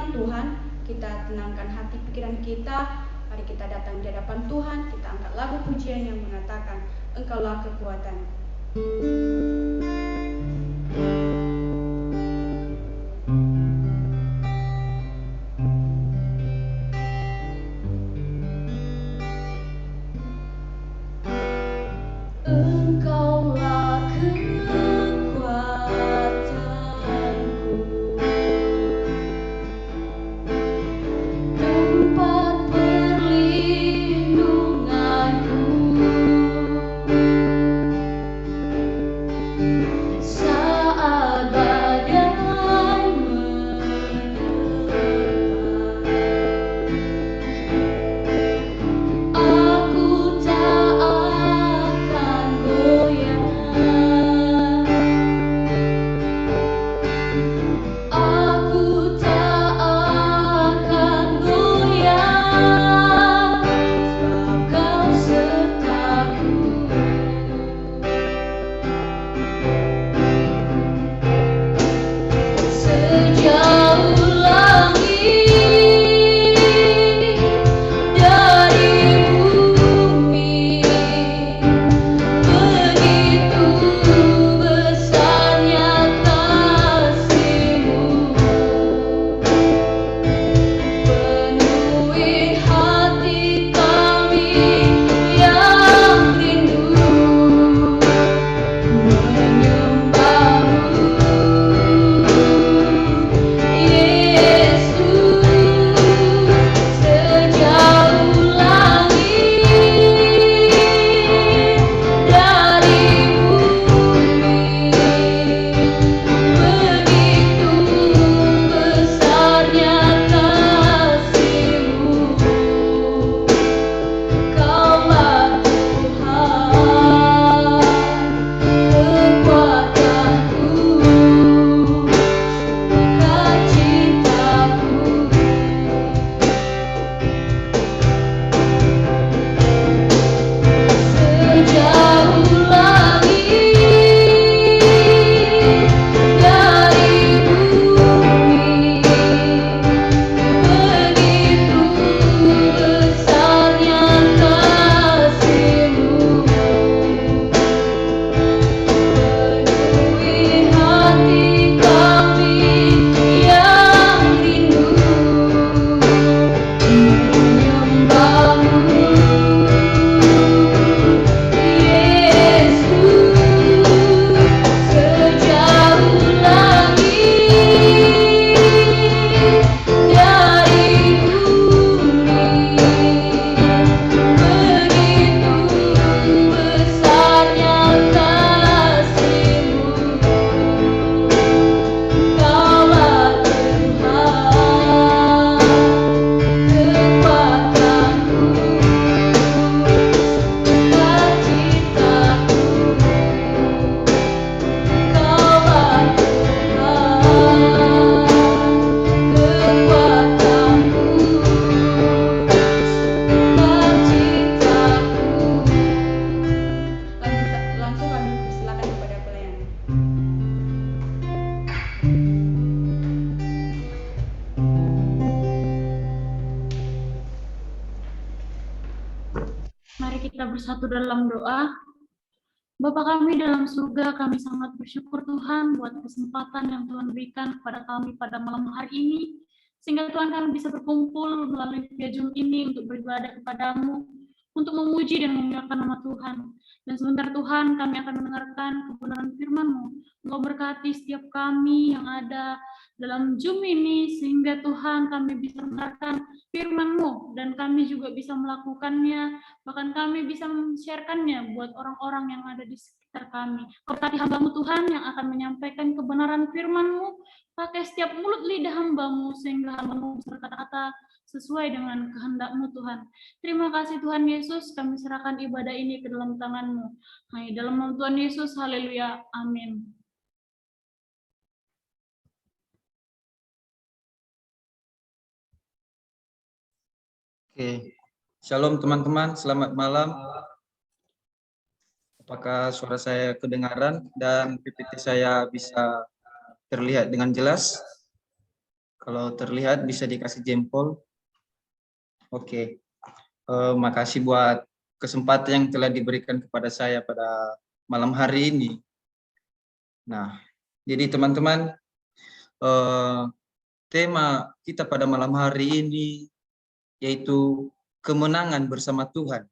firman Tuhan, kita tenangkan hati pikiran kita. Mari kita datang di hadapan Tuhan, kita angkat lagu pujian yang mengatakan, Engkaulah kekuatan. Engkaulah kekuatanku, tempat perlindunganku, saat badai menerpa. Aku tak akan goyah. Aku tak akan goyah, sebab Kau sertaku. Sejauh langit dari bumi, begitu besarnya kasih-Mu. Penuhi hati kami yang rindu menyembah-Mu, Yesus. Sejauh langit dari bumi, begitu besarnya kasih-Mu. Kaulah Tuhan, kekuatanku, sukacitaku. Sejauh langit dari bumi, begitu besarnya kasih-Mu. Penuhi hati kami yang rindu menyembah-Mu, Yesus. Sejauh langit dari bumi, begitu besarnya kasih-Mu. Kaulah Tuhan, kekuatanku, sukacitaku. Kaulah Tuhan, kekuatanku, sukacitaku. Langsung kami persilakan kepada pelayan. Mari kita bersatu dalam doa. Bapa kami dalam surga, kami sangat bersyukur Tuhan buat kesempatan yang Tuhan berikan kepada kami pada malam hari ini, sehingga Tuhan kami bisa berkumpul melalui via Zoom ini untuk beribadah kepadamu, untuk memuji dan memuliakan nama Tuhan. Dan sebentar Tuhan, kami akan mendengarkan kebenaran firman-Mu. Engkau berkati setiap kami yang ada dalam Zoom ini, sehingga Tuhan kami bisa mendengarkan firman-Mu, dan kami juga bisa melakukannya, bahkan kami bisa men-share-kannya buat orang-orang yang ada di sekitar kami. Berkati hamba-Mu Tuhan yang akan menyampaikan kebenaran firman-Mu, pakai setiap mulut lidah hamba-Mu, sehingga hamba-Mu bisa berkata-kata sesuai dengan kehendak-Mu Tuhan. Terima kasih Tuhan Yesus, kami serahkan ibadah ini ke dalam tangan-Mu. Hanya dalam nama Tuhan Yesus, haleluya, amin. Oke, shalom teman-teman, selamat malam. Apakah suara saya kedengaran dan PPT saya bisa terlihat dengan jelas? Kalau terlihat bisa dikasih jempol. Oke. Makasih buat kesempatan yang telah diberikan kepada saya pada malam hari ini. Nah, jadi teman-teman, tema kita pada malam hari ini yaitu kemenangan bersama Tuhan.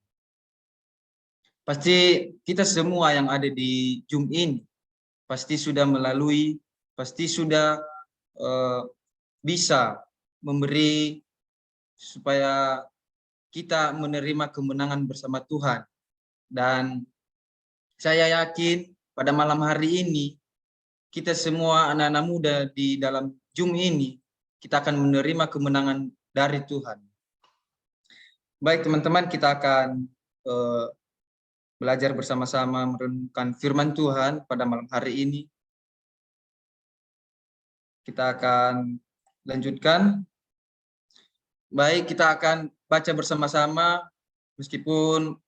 Pasti kita semua yang ada di Zoom ini pasti sudah melalui, pasti sudah bisa memberi supaya kita menerima kemenangan bersama Tuhan. Dan saya yakin pada malam hari ini kita semua anak-anak muda di dalam Zoom ini kita akan menerima kemenangan dari Tuhan. Baik teman-teman, kita akan belajar bersama-sama merenungkan firman Tuhan pada malam hari ini. Kita akan lanjutkan. Baik, kita akan baca bersama-sama meskipun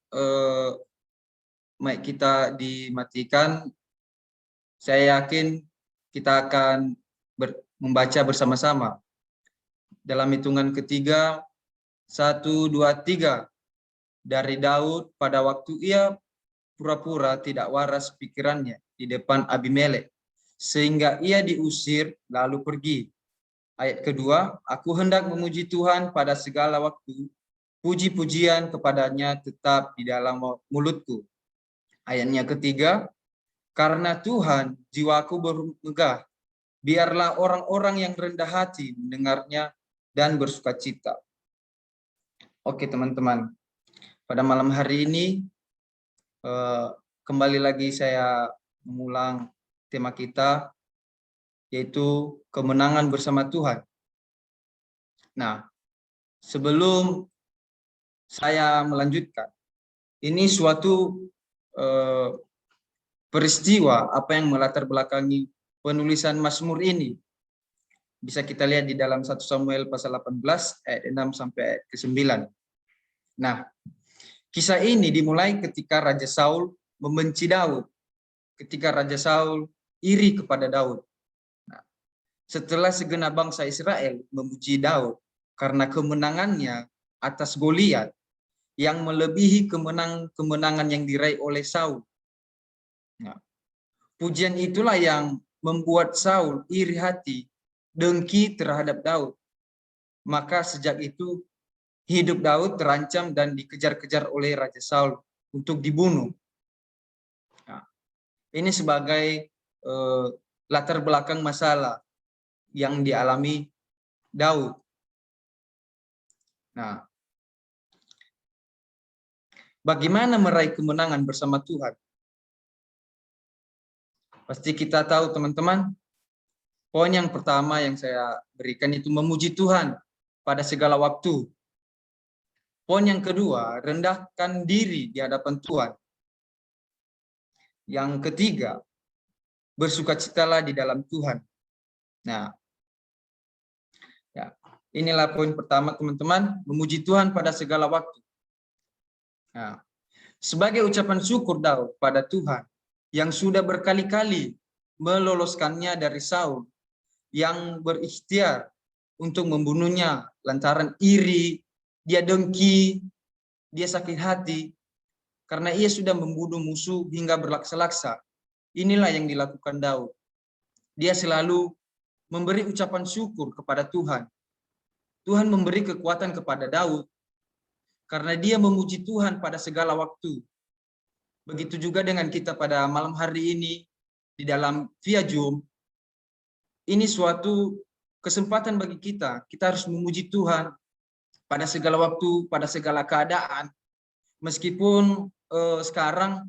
mic kita dimatikan. Saya yakin kita akan membaca bersama-sama. Dalam hitungan ketiga, 1, 2, 3. Dari Daud pada waktu ia pura-pura tidak waras pikirannya di depan Abimelek, sehingga ia diusir lalu pergi. Ayat kedua, aku hendak memuji Tuhan pada segala waktu, puji-pujian kepadanya tetap di dalam mulutku. Ayatnya ketiga, karena Tuhan jiwaku bermegah, biarlah orang-orang yang rendah hati mendengarnya dan bersukacita. Oke teman-teman, pada malam hari ini kembali lagi saya mengulang tema kita, yaitu kemenangan bersama Tuhan. Nah, sebelum saya melanjutkan, ini suatu peristiwa apa yang melatar belakangi penulisan Mazmur ini. Bisa kita lihat di dalam 1 Samuel pasal 18 ayat 6 sampai ayat ke-9. Nah, kisah ini dimulai ketika Raja Saul membenci Daud, ketika Raja Saul iri kepada Daud. Nah, setelah segenap bangsa Israel memuji Daud karena kemenangannya atas Goliat yang melebihi kemenangan yang diraih oleh Saul. Nah, pujian itulah yang membuat Saul iri hati, dengki terhadap Daud. Maka sejak itu hidup Daud terancam dan dikejar-kejar oleh Raja Saul untuk dibunuh. Nah, ini sebagai latar belakang masalah yang dialami Daud. Nah, bagaimana meraih kemenangan bersama Tuhan? Pasti kita tahu teman-teman, poin yang pertama yang saya berikan itu memuji Tuhan pada segala waktu. Poin yang kedua, rendahkan diri di hadapan Tuhan. Yang ketiga, bersukacitalah di dalam Tuhan. Nah, ya, inilah poin pertama teman-teman, memuji Tuhan pada segala waktu. Nah, sebagai ucapan syukur Daud pada Tuhan yang sudah berkali-kali meloloskannya dari Saul yang berikhtiar untuk membunuhnya lantaran iri, dia dengki, dia sakit hati, karena ia sudah membunuh musuh hingga berlaksa-laksa. Inilah yang dilakukan Daud. Dia selalu memberi ucapan syukur kepada Tuhan. Tuhan memberi kekuatan kepada Daud, karena dia memuji Tuhan pada segala waktu. Begitu juga dengan kita pada malam hari ini, di dalam via Zoom, ini suatu kesempatan bagi kita. Kita harus memuji Tuhan pada segala waktu, pada segala keadaan. Meskipun sekarang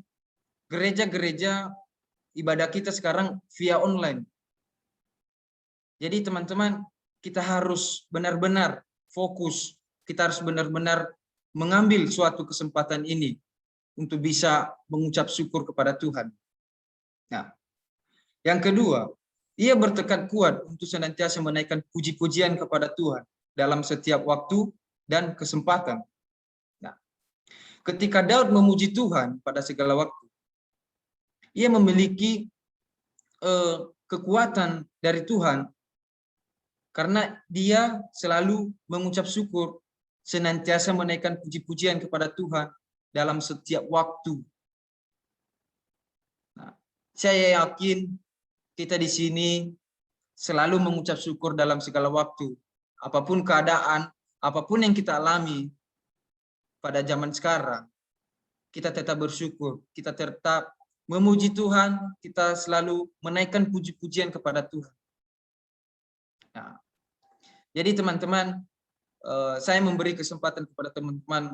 gereja-gereja ibadah kita sekarang via online. Jadi teman-teman, kita harus benar-benar fokus. Kita harus benar-benar mengambil suatu kesempatan ini untuk bisa mengucap syukur kepada Tuhan. Nah, yang kedua, ia bertekad kuat untuk senantiasa menaikkan puji-pujian kepada Tuhan dalam setiap waktu dan kesempatan. Nah, ketika Daud memuji Tuhan pada segala waktu, ia memiliki kekuatan dari Tuhan Karena dia selalu mengucap syukur, senantiasa menaikkan puji-pujian kepada Tuhan dalam setiap waktu. Nah, saya yakin kita di sini selalu mengucap syukur dalam segala waktu. Apapun keadaan, apapun yang kita alami pada zaman sekarang, kita tetap bersyukur, kita tetap memuji Tuhan, kita selalu menaikkan puji-pujian kepada Tuhan. Nah, jadi teman-teman, saya memberi kesempatan kepada teman-teman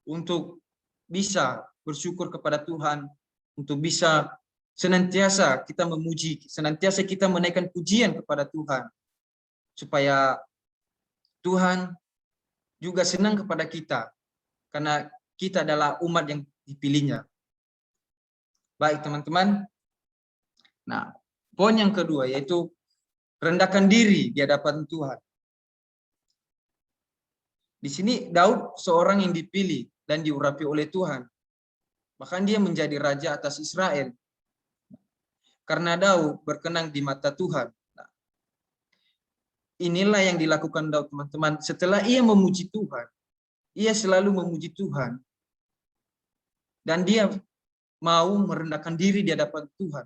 untuk bisa bersyukur kepada Tuhan, untuk bisa senantiasa kita memuji, senantiasa kita menaikkan pujian kepada Tuhan, supaya Tuhan juga senang kepada kita, karena kita adalah umat yang dipilihnya. Baik teman-teman, nah poin yang kedua yaitu rendahkan diri di hadapan Tuhan. Di sini Daud seorang yang dipilih dan diurapi oleh Tuhan. Bahkan dia menjadi raja atas Israel. Karena Daud berkenan di mata Tuhan. Nah, inilah yang dilakukan Daud, teman-teman. Setelah ia memuji Tuhan, ia selalu memuji Tuhan. Dan dia mau merendahkan diri di hadapan Tuhan.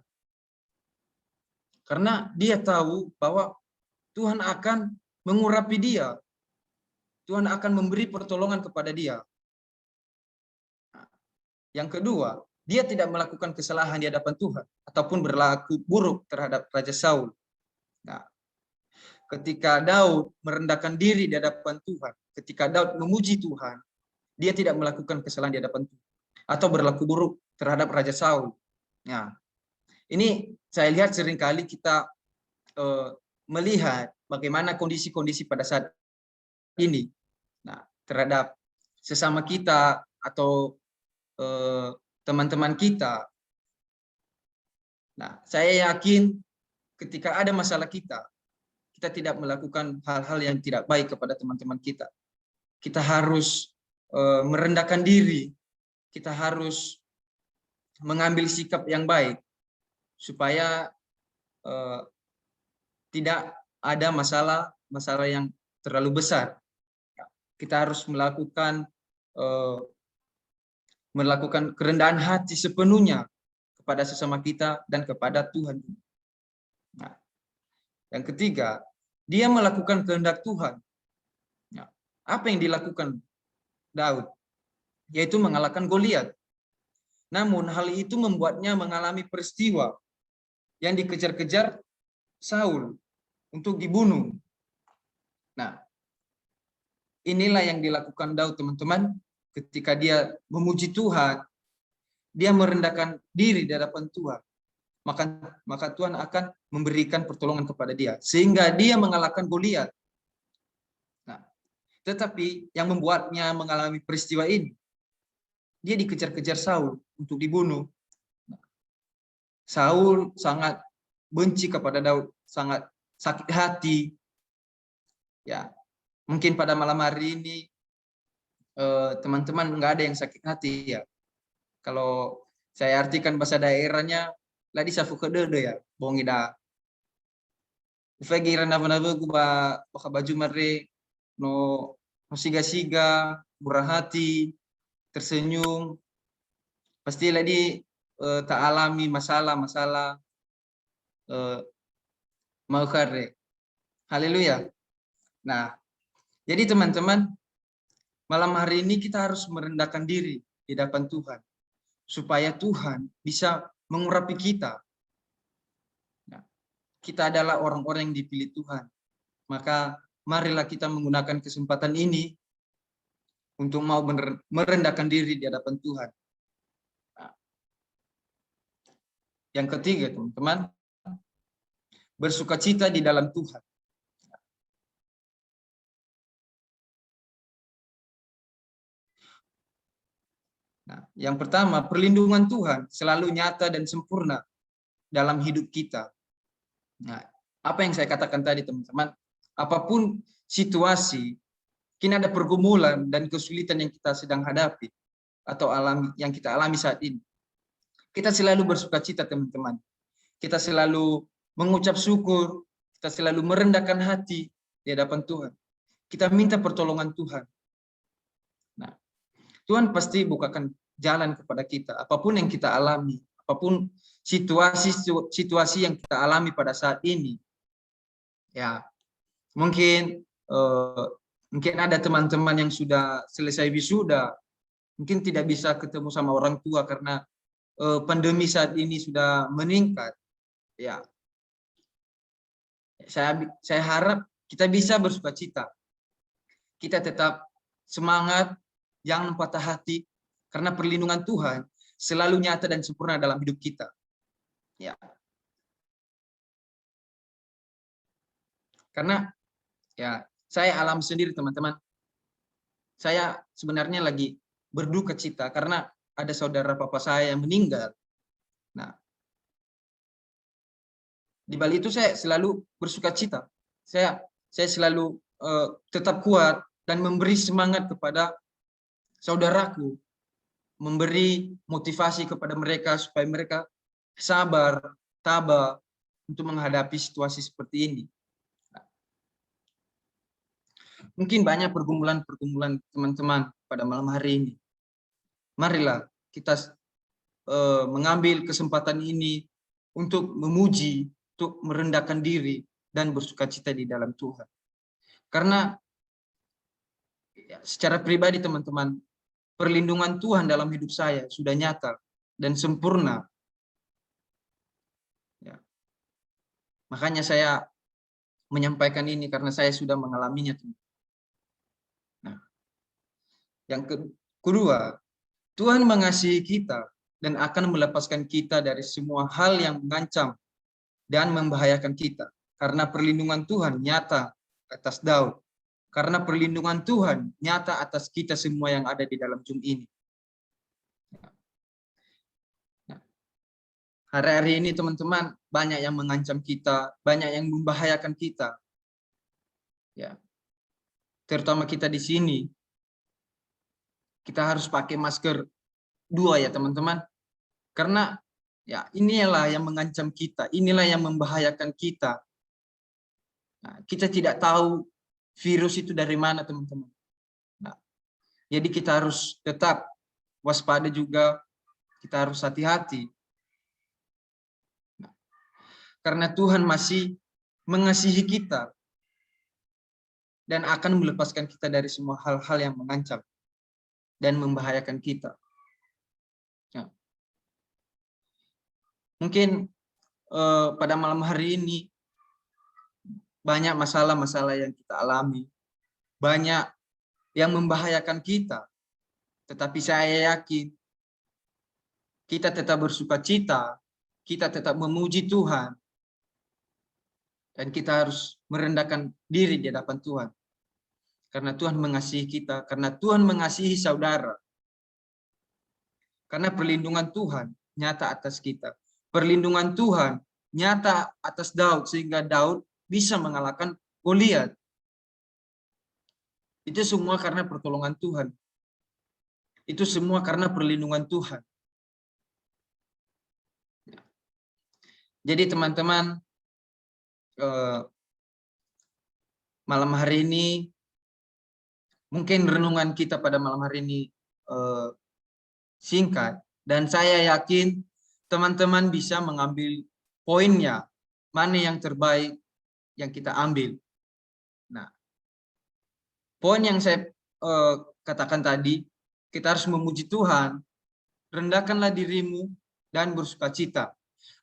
Karena dia tahu bahwa Tuhan akan mengurapi dia. Tuhan akan memberi pertolongan kepada dia. Yang kedua, dia tidak melakukan kesalahan di hadapan Tuhan ataupun berlaku buruk terhadap Raja Saul. Nah, ketika Daud merendahkan diri di hadapan Tuhan, ketika Daud memuji Tuhan, dia tidak melakukan kesalahan di hadapan Tuhan atau berlaku buruk terhadap Raja Saul. Nah, ini saya lihat seringkali kita melihat bagaimana kondisi-kondisi pada saat ini. Nah, terhadap sesama kita atau teman-teman kita. Nah, saya yakin ketika ada masalah kita tidak melakukan hal-hal yang tidak baik kepada teman-teman kita. Kita harus merendahkan diri, kita harus mengambil sikap yang baik supaya tidak ada masalah yang terlalu besar. Kita harus melakukan kerendahan hati sepenuhnya kepada sesama kita dan kepada Tuhan. Nah, yang ketiga, dia melakukan kehendak Tuhan. Nah, apa yang dilakukan Daud? Yaitu mengalahkan Goliat. Namun hal itu membuatnya mengalami peristiwa yang dikejar-kejar Saul untuk dibunuh. Nah, inilah yang dilakukan Daud, teman-teman. Ketika dia memuji Tuhan, dia merendahkan diri di hadapan Tuhan, maka Tuhan akan memberikan pertolongan kepada dia sehingga dia mengalahkan Goliat. Nah, tetapi yang membuatnya mengalami peristiwa ini, dia dikejar-kejar Saul untuk dibunuh. Saul sangat benci kepada Daud, sangat sakit hati. Ya, mungkin pada malam hari ini teman-teman nggak ada yang sakit hati ya. Kalau saya artikan bahasa daerahnya, ladi safu kedede ya, bongida. Ufagira nava-nava gua baka baju mare no siga-siga, murah hati, tersenyum. Pasti ladi tak alami masalah-masalah mau kare. Haleluya. Nah, jadi teman-teman, malam hari ini kita harus merendahkan diri di hadapan Tuhan, supaya Tuhan bisa mengurapi kita. Nah, kita adalah orang-orang yang dipilih Tuhan. Maka marilah kita menggunakan kesempatan ini untuk mau merendahkan diri di hadapan Tuhan. Nah, yang ketiga, teman-teman, bersukacita di dalam Tuhan. Nah, yang pertama, perlindungan Tuhan selalu nyata dan sempurna dalam hidup kita. Nah, apa yang saya katakan tadi, teman-teman, apapun situasi, kini ada pergumulan dan kesulitan yang kita sedang hadapi atau yang kita alami saat ini, kita selalu bersukacita, teman-teman. Kita selalu mengucap syukur, kita selalu merendahkan hati, di hadapan Tuhan. Kita minta pertolongan Tuhan. Nah, Tuhan pasti bukakan jalan kepada kita. Apapun yang kita alami, apapun situasi yang kita alami pada saat ini. Ya, mungkin ada teman-teman yang sudah selesai wisuda, mungkin tidak bisa ketemu sama orang tua karena pandemi saat ini sudah meningkat. Ya, saya harap kita bisa bersukacita. Kita tetap semangat, jangan patah hati, karena perlindungan Tuhan selalu nyata dan sempurna dalam hidup kita. Ya. Karena ya saya alami sendiri teman-teman. Saya sebenarnya lagi berduka cita karena ada saudara papa saya yang meninggal. Nah, di balik itu saya selalu bersukacita. Saya selalu tetap kuat dan memberi semangat kepada saudaraku, memberi motivasi kepada mereka supaya mereka sabar, tabah untuk menghadapi situasi seperti ini. Mungkin banyak pergumulan-pergumulan teman-teman pada malam hari ini. Marilah kita mengambil kesempatan ini untuk memuji, untuk merendahkan diri dan bersukacita di dalam Tuhan. Karena secara pribadi teman-teman, perlindungan Tuhan dalam hidup saya sudah nyata dan sempurna. Ya. Makanya saya menyampaikan ini karena saya sudah mengalaminya. Nah, yang kedua, Tuhan mengasihi kita dan akan melepaskan kita dari semua hal yang mengancam dan membahayakan kita. Karena perlindungan Tuhan nyata atas Daud. Karena perlindungan Tuhan nyata atas kita semua yang ada di dalam Zoom ini. Hari-hari ini teman-teman, banyak yang mengancam kita, banyak yang membahayakan kita. Ya. Terutama kita di sini. Kita harus pakai masker 2 ya teman-teman. Karena ya inilah yang mengancam kita, inilah yang membahayakan kita. Nah, kita tidak tahu virus itu dari mana teman-teman. Nah, jadi kita harus tetap waspada juga, kita harus hati-hati. Nah, karena Tuhan masih mengasihi kita dan akan melepaskan kita dari semua hal-hal yang mengancam dan membahayakan kita. Ya. Mungkin pada malam hari ini banyak masalah-masalah yang kita alami, banyak yang membahayakan kita. Tetapi saya yakin kita tetap bersukacita, kita tetap memuji Tuhan, dan kita harus merendahkan diri di hadapan Tuhan. Karena Tuhan mengasihi kita, karena Tuhan mengasihi saudara. Karena perlindungan Tuhan nyata atas kita. Perlindungan Tuhan nyata atas Daud, sehingga Daud bisa mengalahkan Goliat. Itu semua karena pertolongan Tuhan. Itu semua karena perlindungan Tuhan. Jadi teman-teman, malam hari ini, mungkin renungan kita pada malam hari ini singkat. Dan saya yakin teman-teman bisa mengambil poinnya, mana yang terbaik yang kita ambil. Nah, poin yang saya katakan tadi, kita harus memuji Tuhan, rendahkanlah dirimu, dan bersukacita.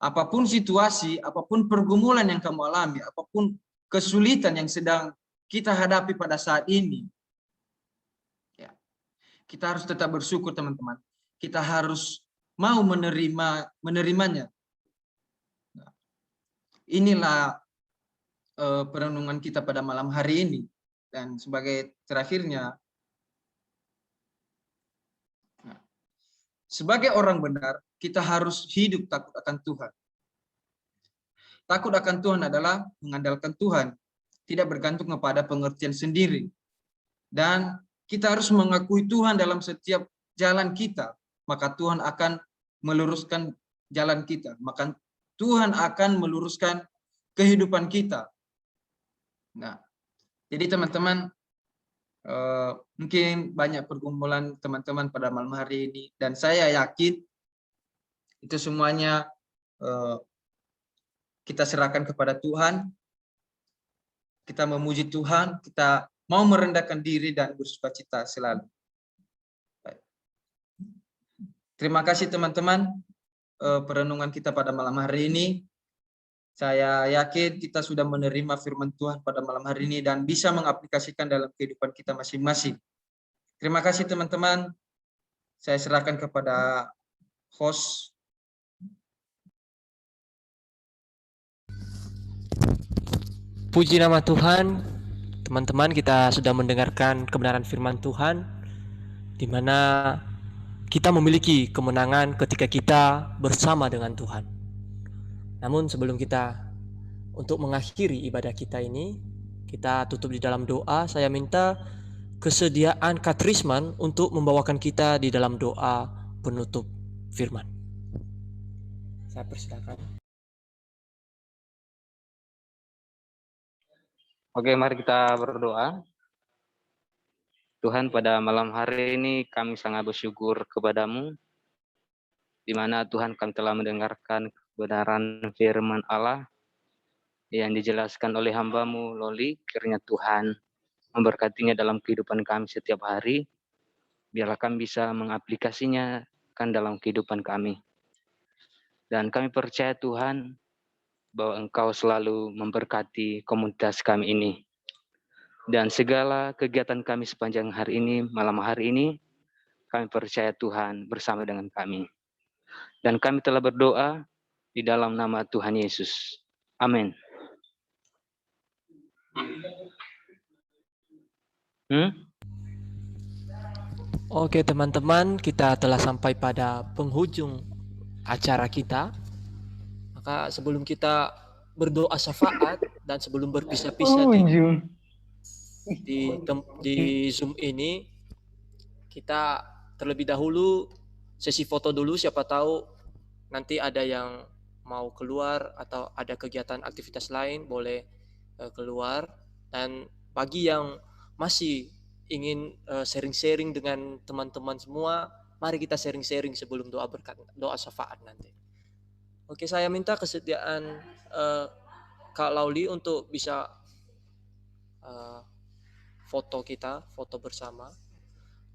Apapun situasi, apapun pergumulan yang kamu alami, apapun kesulitan yang sedang kita hadapi pada saat ini, ya, kita harus tetap bersyukur teman-teman. Kita harus mau menerimanya. Nah, inilah perenungan kita pada malam hari ini. Dan sebagai terakhirnya, sebagai orang benar, kita harus hidup takut akan Tuhan. Takut akan Tuhan adalah mengandalkan Tuhan, tidak bergantung kepada pengertian sendiri. Dan kita harus mengakui Tuhan dalam setiap jalan kita, maka Tuhan akan meluruskan jalan kita. Maka Tuhan akan meluruskan kehidupan kita. Nah, Jadi teman-teman, mungkin banyak pergumulan teman-teman pada malam hari ini, dan saya yakin itu semuanya kita serahkan kepada Tuhan, kita memuji Tuhan, kita mau merendahkan diri dan bersukacita selalu. Terima kasih teman-teman, perenungan kita pada malam hari ini. Saya yakin kita sudah menerima firman Tuhan pada malam hari ini dan bisa mengaplikasikan dalam kehidupan kita masing-masing. Terima kasih teman-teman. Saya serahkan kepada host. Puji nama Tuhan. Teman-teman, kita sudah mendengarkan kebenaran firman Tuhan, di mana kita memiliki kemenangan ketika kita bersama dengan Tuhan. Namun sebelum kita untuk mengakhiri ibadah kita ini, kita tutup di dalam doa. Saya minta kesediaan Kak Trisman untuk membawakan kita di dalam doa penutup firman. Saya persilakan. Oke, mari kita berdoa. Tuhan, pada malam hari ini kami sangat bersyukur kepadamu, di mana Tuhan kami telah mendengarkan kebenaran firman Allah yang dijelaskan oleh hamba-Mu Loli. Kiranya Tuhan memberkatinya dalam kehidupan kami setiap hari. Biarlah kami bisa mengaplikasinya kan dalam kehidupan kami. Dan kami percaya Tuhan bahwa Engkau selalu memberkati komunitas kami ini. Dan segala kegiatan kami sepanjang hari ini, malam hari ini, kami percaya Tuhan bersama dengan kami. Dan kami telah berdoa di dalam nama Tuhan Yesus. Amin. Oke teman-teman, kita telah sampai pada penghujung acara kita. Maka sebelum kita berdoa syafaat dan sebelum berpisah-pisah di Zoom ini, kita terlebih dahulu sesi foto dulu. Siapa tahu nanti ada yang mau keluar atau ada kegiatan aktivitas lain boleh keluar. Dan bagi yang masih ingin sharing-sharing dengan teman-teman semua, mari kita sharing-sharing sebelum doa berkat, doa syafaat nanti. Oke, saya minta kesediaan Kak Lauli untuk bisa foto kita, foto bersama.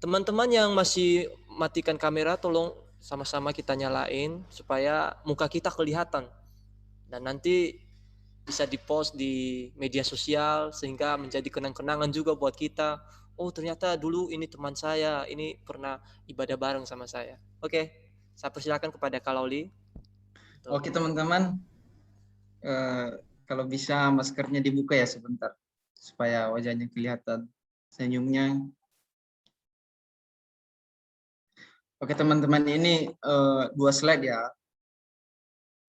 Teman-teman yang masih matikan kamera, tolong sama-sama kita nyalain supaya muka kita kelihatan. Dan nanti bisa dipost di media sosial sehingga menjadi kenang-kenangan juga buat kita. Oh ternyata dulu ini teman saya, ini pernah ibadah bareng sama saya. Oke, saya persilakan kepada Kak Lauli. Oke teman-teman, kalau bisa maskernya dibuka ya sebentar, supaya wajahnya kelihatan, senyumnya. Oke teman-teman, ini 2 slide ya,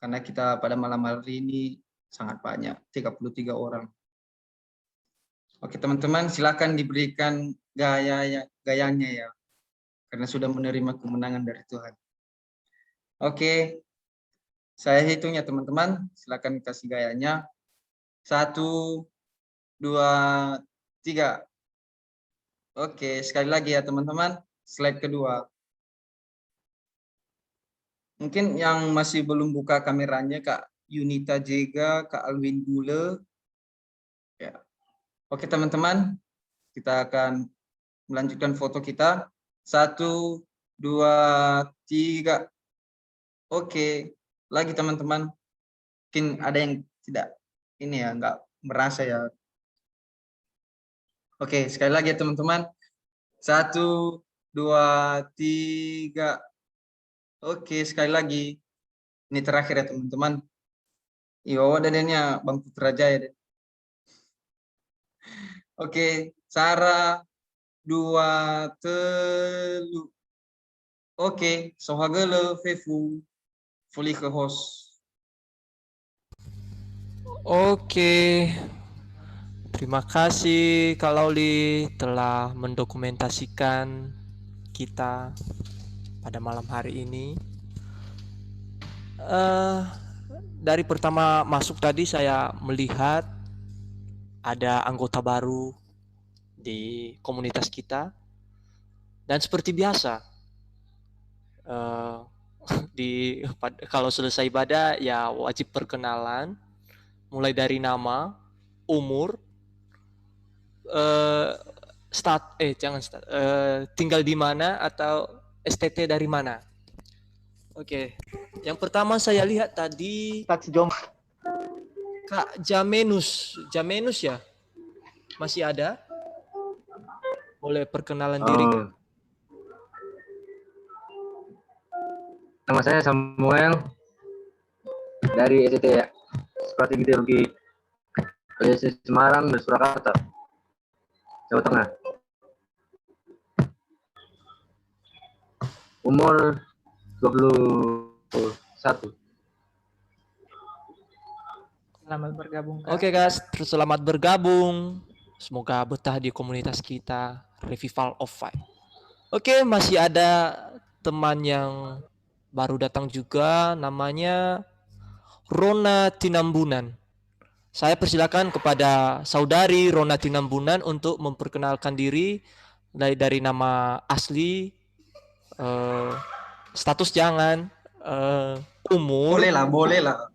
karena kita pada malam hari ini sangat banyak, 33 orang. Oke teman-teman, silakan diberikan gayanya ya, karena sudah menerima kemenangan dari Tuhan. Oke, saya hitung ya teman-teman, silakan kasih gayanya. 1, 2, 3. Oke, sekali lagi ya teman-teman, slide kedua. Mungkin yang masih belum buka kameranya Kak Yunita Jega, Kak Alwin Gule. Ya. Oke teman-teman, kita akan melanjutkan foto kita. 1, 2, 3. Oke, lagi teman-teman. Mungkin ada yang tidak ini ya, nggak merasa ya. Oke, sekali lagi ya teman-teman. 1, 2, 3. Oke, sekali lagi. Ini terakhir ya teman-teman. Iya, dadanya Bang Putra Jaya. Oke, Sarah 2, 3. Oke, sohagele fefu fully ke host. Oke. Terima kasih Kak Lauli telah mendokumentasikan kita pada malam hari ini. Dari pertama masuk tadi saya melihat ada anggota baru di komunitas kita. Dan seperti biasa, kalau selesai ibadah ya wajib perkenalan, mulai dari nama, umur, tinggal di mana atau STT dari mana. Oke, yang pertama saya lihat tadi Kak Jamenus ya, masih ada? Boleh perkenalan diri? Nama saya Samuel dari STT ya, Strategi Teknologi PSS Semarang dan Surakarta, Jawa Tengah. Umur 21. Selamat bergabung. Oke guys, selamat bergabung. Semoga betah di komunitas kita, Revival of Five. Oke, masih ada teman yang baru datang juga, namanya Rona Tinambunan. Saya persilakan kepada saudari Rona Tinambunan untuk memperkenalkan diri dari nama asli, status jangan, umur. Boleh lah.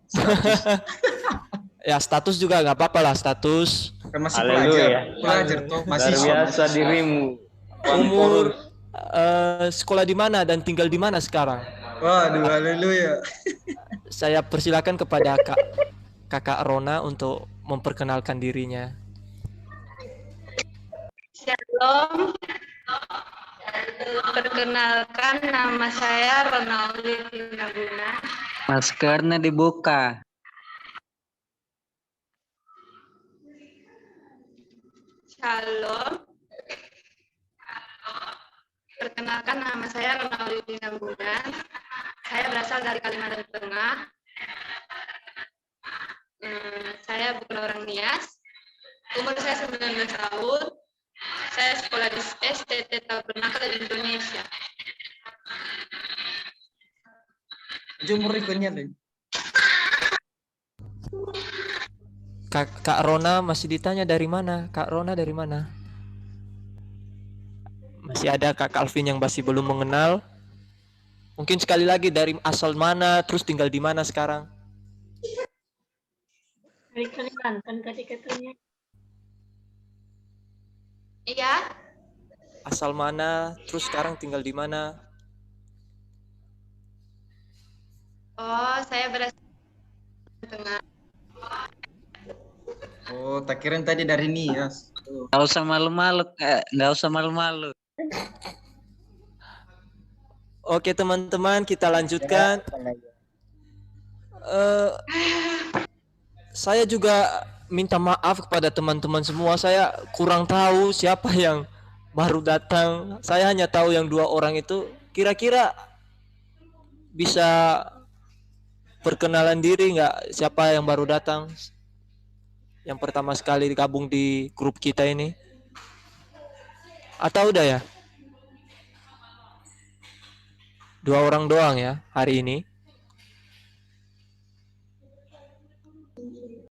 Ya status juga nggak apa-apa lah, status. Kan masih Haleluya. pelajar toh, Luar mahasiswa. biasa dirimu. Umur, sekolah di mana dan tinggal di mana sekarang? Waduh, haleluya. Saya persilakan kepada Kakak Rona untuk memperkenalkan dirinya. Shalom. Perkenalkan, nama saya Ronaldi Tinaguna. Maskernya dibuka. Shalom. Perkenalkan, nama saya Ronaldi Tinaguna. Saya berasal dari Kalimantan Tengah. Saya bukan orang Nias. Umur saya 19 tahun. Saya sekolah di STT Tabernakel di Indonesia. Jumur ikonnya deh. Kak Rona masih ditanya dari mana? Kak Rona dari mana? Masih ada Kak Calvin yang masih belum mengenal. Mungkin sekali lagi dari asal mana, terus tinggal di mana sekarang? Dari Kalimantan katanya. Iya, Asal mana, terus sekarang tinggal di mana? saya berasal dari Tengah. Oh, tak kirain tadi dari Nias. Nggak usah malu-malu, Kak. Nggak usah malu-malu. Oke teman-teman, kita lanjutkan. Saya juga minta maaf kepada teman-teman semua. Saya kurang tahu siapa yang baru datang. Saya hanya tahu yang 2 orang itu. Kira-kira bisa perkenalan diri nggak? Siapa yang baru datang? Yang pertama sekali gabung di grup kita ini? Atau udah ya? 2 orang doang ya hari ini.